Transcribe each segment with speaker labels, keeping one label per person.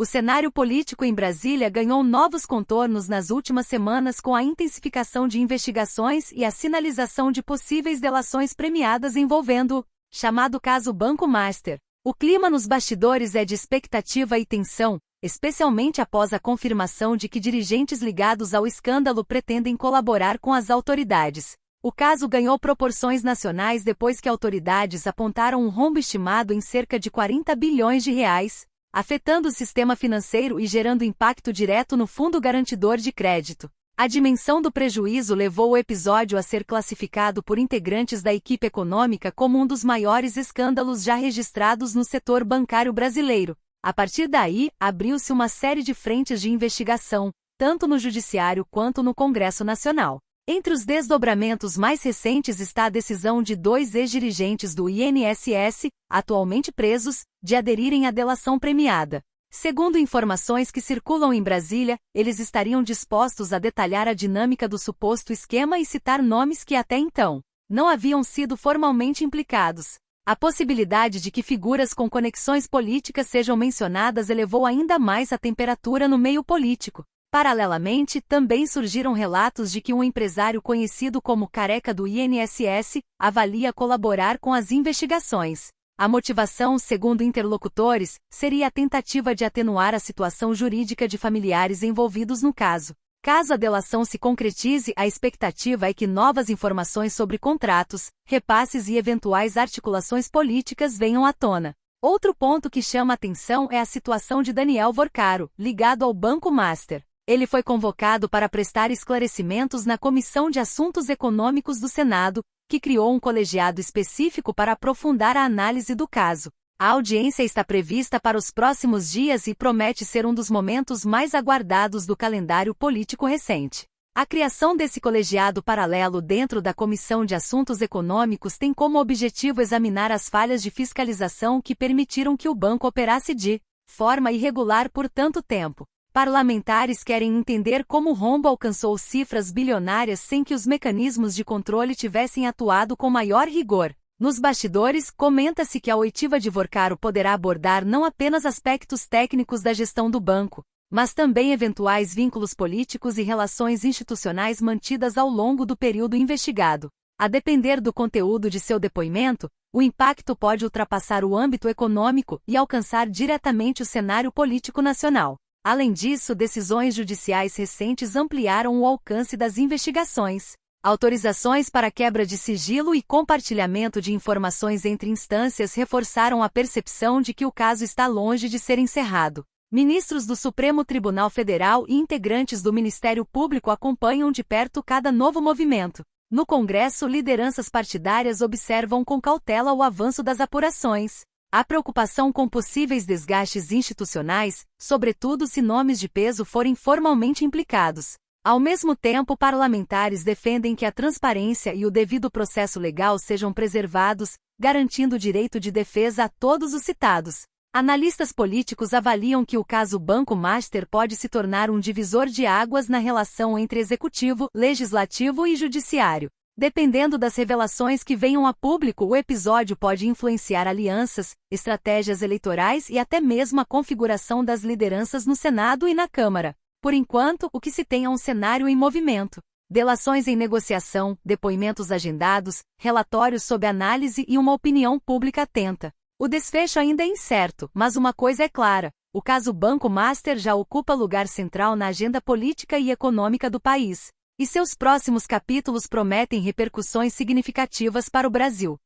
Speaker 1: O cenário político em Brasília ganhou novos contornos nas últimas semanas com a intensificação de investigações e a sinalização de possíveis delações premiadas envolvendo o chamado caso Banco Master. O clima nos bastidores é de expectativa e tensão, especialmente após a confirmação de que dirigentes ligados ao escândalo pretendem colaborar com as autoridades. O caso ganhou proporções nacionais depois que autoridades apontaram um rombo estimado em cerca de 40 bilhões de reais, afetando o sistema financeiro e gerando impacto direto no Fundo Garantidor de Crédito. A dimensão do prejuízo levou o episódio a ser classificado por integrantes da equipe econômica como um dos maiores escândalos já registrados no setor bancário brasileiro. A partir daí, abriu-se uma série de frentes de investigação, tanto no Judiciário quanto no Congresso Nacional. Entre os desdobramentos mais recentes está a decisão de 2 ex-dirigentes do INSS, atualmente presos, de aderirem à delação premiada. Segundo informações que circulam em Brasília, eles estariam dispostos a detalhar a dinâmica do suposto esquema e citar nomes que até então não haviam sido formalmente implicados. A possibilidade de que figuras com conexões políticas sejam mencionadas elevou ainda mais a temperatura no meio político. Paralelamente, também surgiram relatos de que um empresário conhecido como Careca do INSS avalia colaborar com as investigações. A motivação, segundo interlocutores, seria a tentativa de atenuar a situação jurídica de familiares envolvidos no caso. Caso a delação se concretize, a expectativa é que novas informações sobre contratos, repasses e eventuais articulações políticas venham à tona. Outro ponto que chama atenção é a situação de Daniel Vorcaro, ligado ao Banco Master. Ele foi convocado para prestar esclarecimentos na Comissão de Assuntos Econômicos do Senado, que criou um colegiado específico para aprofundar a análise do caso. A audiência está prevista para os próximos dias e promete ser um dos momentos mais aguardados do calendário político recente. A criação desse colegiado paralelo dentro da Comissão de Assuntos Econômicos tem como objetivo examinar as falhas de fiscalização que permitiram que o banco operasse de forma irregular por tanto tempo. Parlamentares querem entender como o rombo alcançou cifras bilionárias sem que os mecanismos de controle tivessem atuado com maior rigor. Nos bastidores, comenta-se que a oitiva de Vorcaro poderá abordar não apenas aspectos técnicos da gestão do banco, mas também eventuais vínculos políticos e relações institucionais mantidas ao longo do período investigado. A depender do conteúdo de seu depoimento, o impacto pode ultrapassar o âmbito econômico e alcançar diretamente o cenário político nacional. Além disso, decisões judiciais recentes ampliaram o alcance das investigações. Autorizações para quebra de sigilo e compartilhamento de informações entre instâncias reforçaram a percepção de que o caso está longe de ser encerrado. Ministros do Supremo Tribunal Federal e integrantes do Ministério Público acompanham de perto cada novo movimento. No Congresso, lideranças partidárias observam com cautela o avanço das apurações. Há preocupação com possíveis desgastes institucionais, sobretudo se nomes de peso forem formalmente implicados. Ao mesmo tempo, parlamentares defendem que a transparência e o devido processo legal sejam preservados, garantindo o direito de defesa a todos os citados. Analistas políticos avaliam que o caso Banco Master pode se tornar um divisor de águas na relação entre executivo, legislativo e judiciário. Dependendo das revelações que venham a público, o episódio pode influenciar alianças, estratégias eleitorais e até mesmo a configuração das lideranças no Senado e na Câmara. Por enquanto, o que se tem é um cenário em movimento. Delações em negociação, depoimentos agendados, relatórios sob análise e uma opinião pública atenta. O desfecho ainda é incerto, mas uma coisa é clara: o caso Banco Master já ocupa lugar central na agenda política e econômica do país. E seus próximos capítulos prometem repercussões significativas para o Brasil.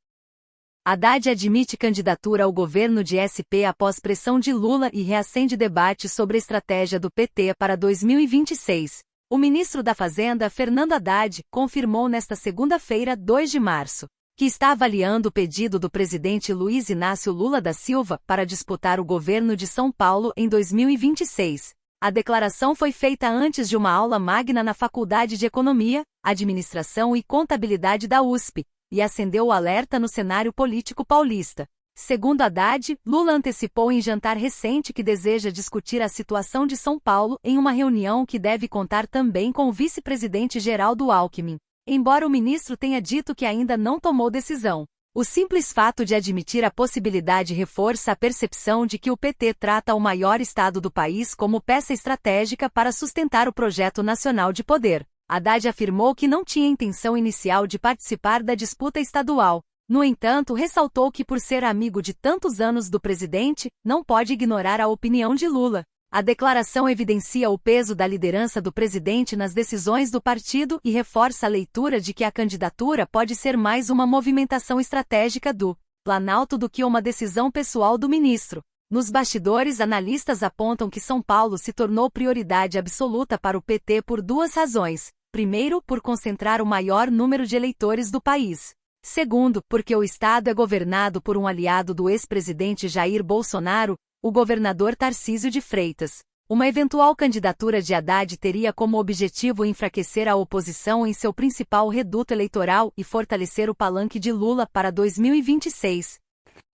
Speaker 1: Haddad admite candidatura ao governo de SP após pressão de Lula e reacende debate sobre a estratégia do PT para 2026. O ministro da Fazenda, Fernando Haddad, confirmou nesta segunda-feira, 2 de março, que está avaliando o pedido do presidente Luiz Inácio Lula da Silva para disputar o governo de São Paulo em 2026. A declaração foi feita antes de uma aula magna na Faculdade de Economia, Administração e Contabilidade da USP, e acendeu o alerta no cenário político paulista. Segundo Haddad, Lula antecipou em jantar recente que deseja discutir a situação de São Paulo em uma reunião que deve contar também com o vice-presidente Geraldo Alckmin, embora o ministro tenha dito que ainda não tomou decisão. O simples fato de admitir a possibilidade reforça a percepção de que o PT trata o maior estado do país como peça estratégica para sustentar o projeto nacional de poder. Haddad afirmou que não tinha intenção inicial de participar da disputa estadual. No entanto, ressaltou que, por ser amigo de tantos anos do presidente, não pode ignorar a opinião de Lula. A declaração evidencia o peso da liderança do presidente nas decisões do partido e reforça a leitura de que a candidatura pode ser mais uma movimentação estratégica do Planalto do que uma decisão pessoal do ministro. Nos bastidores, analistas apontam que São Paulo se tornou prioridade absoluta para o PT por duas razões. Primeiro, por concentrar o maior número de eleitores do país. Segundo, porque o estado é governado por um aliado do ex-presidente Jair Bolsonaro, o governador Tarcísio de Freitas. Uma eventual candidatura de Haddad teria como objetivo enfraquecer a oposição em seu principal reduto eleitoral e fortalecer o palanque de Lula para 2026.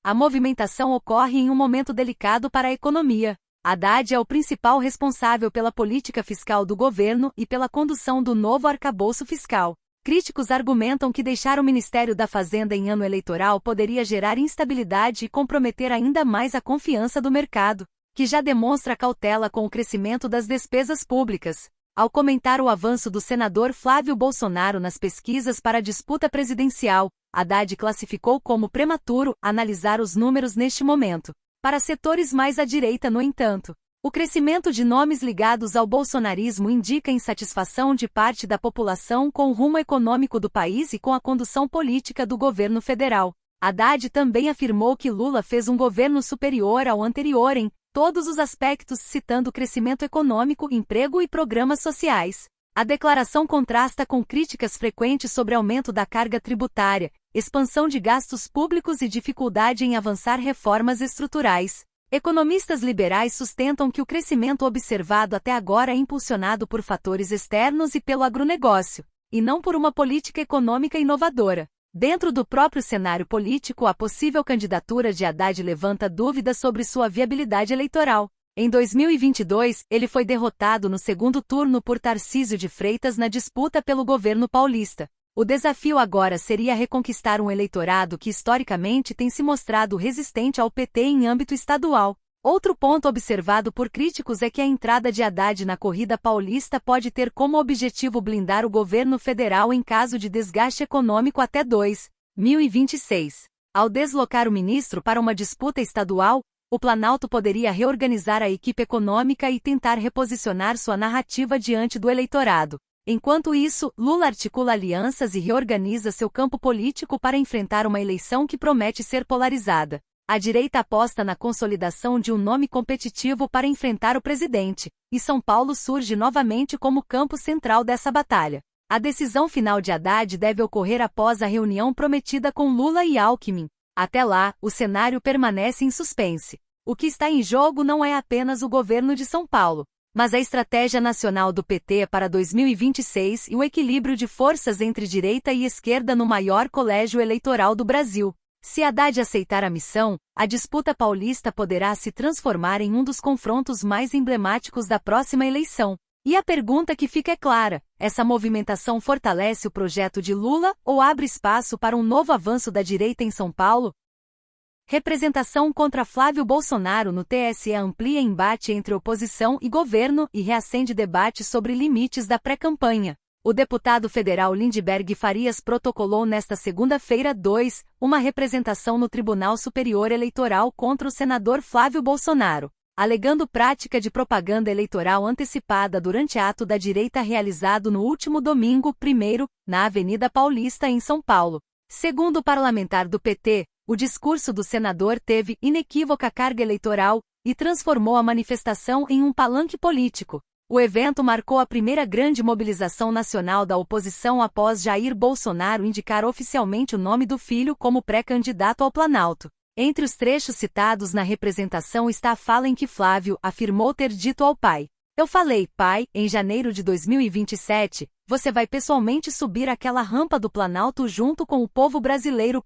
Speaker 1: A movimentação ocorre em um momento delicado para a economia. Haddad é o principal responsável pela política fiscal do governo e pela condução do novo arcabouço fiscal. Críticos argumentam que deixar o Ministério da Fazenda em ano eleitoral poderia gerar instabilidade e comprometer ainda mais a confiança do mercado, que já demonstra cautela com o crescimento das despesas públicas. Ao comentar o avanço do senador Flávio Bolsonaro nas pesquisas para a disputa presidencial, Haddad classificou como prematuro analisar os números neste momento. Para setores mais à direita, no entanto, o crescimento de nomes ligados ao bolsonarismo indica insatisfação de parte da população com o rumo econômico do país e com a condução política do governo federal. Haddad também afirmou que Lula fez um governo superior ao anterior em todos os aspectos, citando crescimento econômico, emprego e programas sociais. A declaração contrasta com críticas frequentes sobre aumento da carga tributária, expansão de gastos públicos e dificuldade em avançar reformas estruturais. Economistas liberais sustentam que o crescimento observado até agora é impulsionado por fatores externos e pelo agronegócio, e não por uma política econômica inovadora. Dentro do próprio cenário político, a possível candidatura de Haddad levanta dúvidas sobre sua viabilidade eleitoral. Em 2022, ele foi derrotado no segundo turno por Tarcísio de Freitas na disputa pelo governo paulista. O desafio agora seria reconquistar um eleitorado que historicamente tem se mostrado resistente ao PT em âmbito estadual. Outro ponto observado por críticos é que a entrada de Haddad na corrida paulista pode ter como objetivo blindar o governo federal em caso de desgaste econômico até 2026. Ao deslocar o ministro para uma disputa estadual, o Planalto poderia reorganizar a equipe econômica e tentar reposicionar sua narrativa diante do eleitorado. Enquanto isso, Lula articula alianças e reorganiza seu campo político para enfrentar uma eleição que promete ser polarizada. A direita aposta na consolidação de um nome competitivo para enfrentar o presidente, e São Paulo surge novamente como campo central dessa batalha. A decisão final de Haddad deve ocorrer após a reunião prometida com Lula e Alckmin. Até lá, o cenário permanece em suspense. O que está em jogo não é apenas o governo de São Paulo, mas a estratégia nacional do PT para 2026 e o equilíbrio de forças entre direita e esquerda no maior colégio eleitoral do Brasil. Se Haddad aceitar a missão, a disputa paulista poderá se transformar em um dos confrontos mais emblemáticos da próxima eleição. E a pergunta que fica é clara: essa movimentação fortalece o projeto de Lula ou abre espaço para um novo avanço da direita em São Paulo? Representação contra Flávio Bolsonaro no TSE amplia embate entre oposição e governo e reacende debate sobre limites da pré-campanha. O deputado federal Lindbergh Farias protocolou nesta segunda-feira uma representação no Tribunal Superior Eleitoral contra o senador Flávio Bolsonaro, alegando prática de propaganda eleitoral antecipada durante ato da direita realizado no último domingo 1º, na Avenida Paulista, em São Paulo. Segundo o parlamentar do PT, o discurso do senador teve inequívoca carga eleitoral e transformou a manifestação em um palanque político. O evento marcou a primeira grande mobilização nacional da oposição após Jair Bolsonaro indicar oficialmente o nome do filho como pré-candidato ao Planalto. Entre os trechos citados na representação está a fala em que Flávio afirmou ter dito ao pai: "Eu falei, pai, em janeiro de 2027, você vai pessoalmente subir aquela rampa do Planalto junto com o povo brasileiro.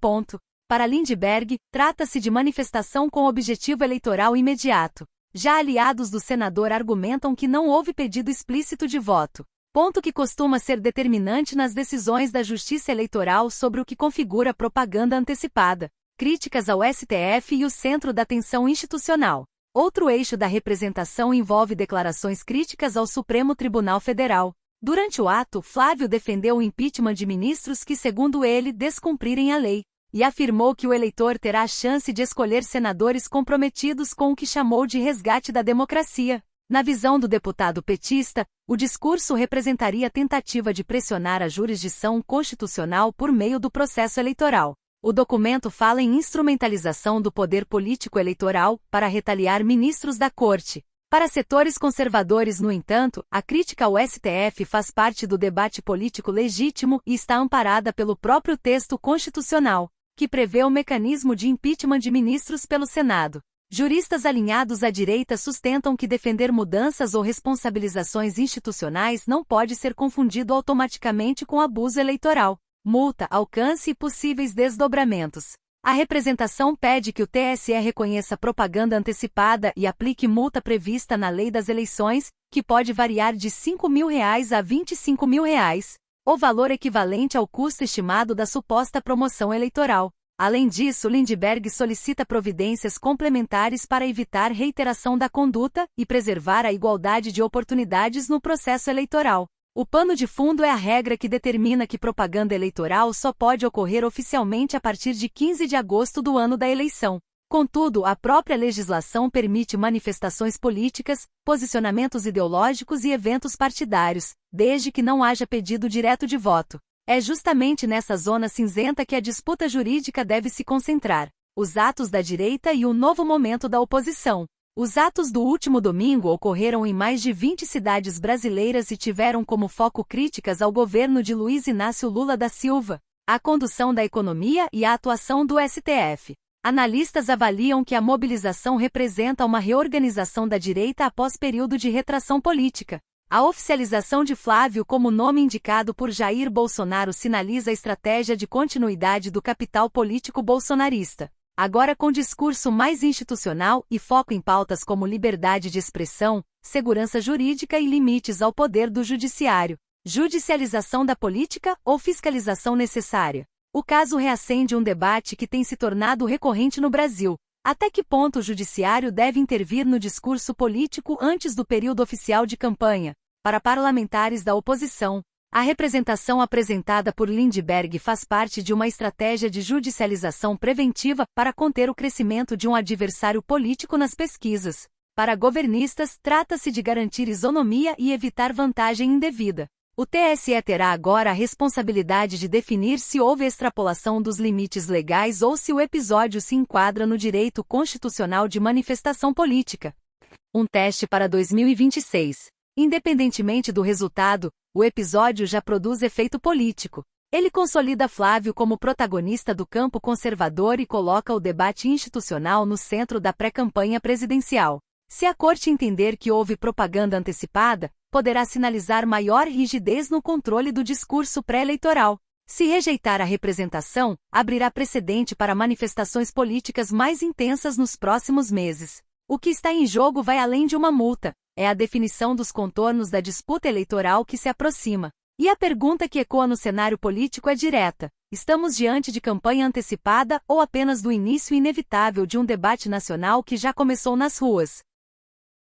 Speaker 1: Para Lindbergh, trata-se de manifestação com objetivo eleitoral imediato. Já aliados do senador argumentam que não houve pedido explícito de voto. ponto que costuma ser determinante nas decisões da Justiça Eleitoral sobre o que configura propaganda antecipada. Críticas ao STF e o centro da atenção institucional. Outro eixo da representação envolve declarações críticas ao Supremo Tribunal Federal. Durante o ato, Flávio defendeu o impeachment de ministros que, segundo ele, descumprirem a lei, e afirmou que o eleitor terá a chance de escolher senadores comprometidos com o que chamou de resgate da democracia. Na visão do deputado petista, o discurso representaria tentativa de pressionar a jurisdição constitucional por meio do processo eleitoral. O documento fala em instrumentalização do poder político eleitoral para retaliar ministros da Corte. Para setores conservadores, no entanto, a crítica ao STF faz parte do debate político legítimo e está amparada pelo próprio texto constitucional, que prevê o mecanismo de impeachment de ministros pelo Senado. Juristas alinhados à direita sustentam que defender mudanças ou responsabilizações institucionais não pode ser confundido automaticamente com abuso eleitoral, multa, alcance e possíveis desdobramentos. A representação pede que o TSE reconheça propaganda antecipada e aplique multa prevista na Lei das Eleições, que pode variar de R$ 5.000 a R$ 25.000, o valor equivalente ao custo estimado da suposta promoção eleitoral. Além disso, Lindbergh solicita providências complementares para evitar reiteração da conduta e preservar a igualdade de oportunidades no processo eleitoral. O pano de fundo é a regra que determina que propaganda eleitoral só pode ocorrer oficialmente a partir de 15 de agosto do ano da eleição. Contudo, a própria legislação permite manifestações políticas, posicionamentos ideológicos e eventos partidários, desde que não haja pedido direto de voto. É justamente nessa zona cinzenta que a disputa jurídica deve se concentrar: os atos da direita e o novo momento da oposição. Os atos do último domingo ocorreram em mais de 20 cidades brasileiras e tiveram como foco críticas ao governo de Luiz Inácio Lula da Silva, a condução da economia e a atuação do STF. Analistas avaliam que a mobilização representa uma reorganização da direita após período de retração política. A oficialização de Flávio como nome indicado por Jair Bolsonaro sinaliza a estratégia de continuidade do capital político bolsonarista. Agora com discurso mais institucional e foco em pautas como liberdade de expressão, segurança jurídica e limites ao poder do judiciário. Judicialização da política ou fiscalização necessária? O caso reacende um debate que tem se tornado recorrente no Brasil. Até que ponto o judiciário deve intervir no discurso político antes do período oficial de campanha? Para parlamentares da oposição, a representação apresentada por Lindbergh faz parte de uma estratégia de judicialização preventiva para conter o crescimento de um adversário político nas pesquisas. Para governistas, trata-se de garantir isonomia e evitar vantagem indevida. O TSE terá agora a responsabilidade de definir se houve extrapolação dos limites legais ou se o episódio se enquadra no direito constitucional de manifestação política. Um teste para 2026. Independentemente do resultado, o episódio já produz efeito político. Ele consolida Flávio como protagonista do campo conservador e coloca o debate institucional no centro da pré-campanha presidencial. Se a Corte entender que houve propaganda antecipada, poderá sinalizar maior rigidez no controle do discurso pré-eleitoral. Se rejeitar a representação, abrirá precedente para manifestações políticas mais intensas nos próximos meses. O que está em jogo vai além de uma multa. É a definição dos contornos da disputa eleitoral que se aproxima. E a pergunta que ecoa no cenário político é direta: estamos diante de campanha antecipada ou apenas do início inevitável de um debate nacional que já começou nas ruas?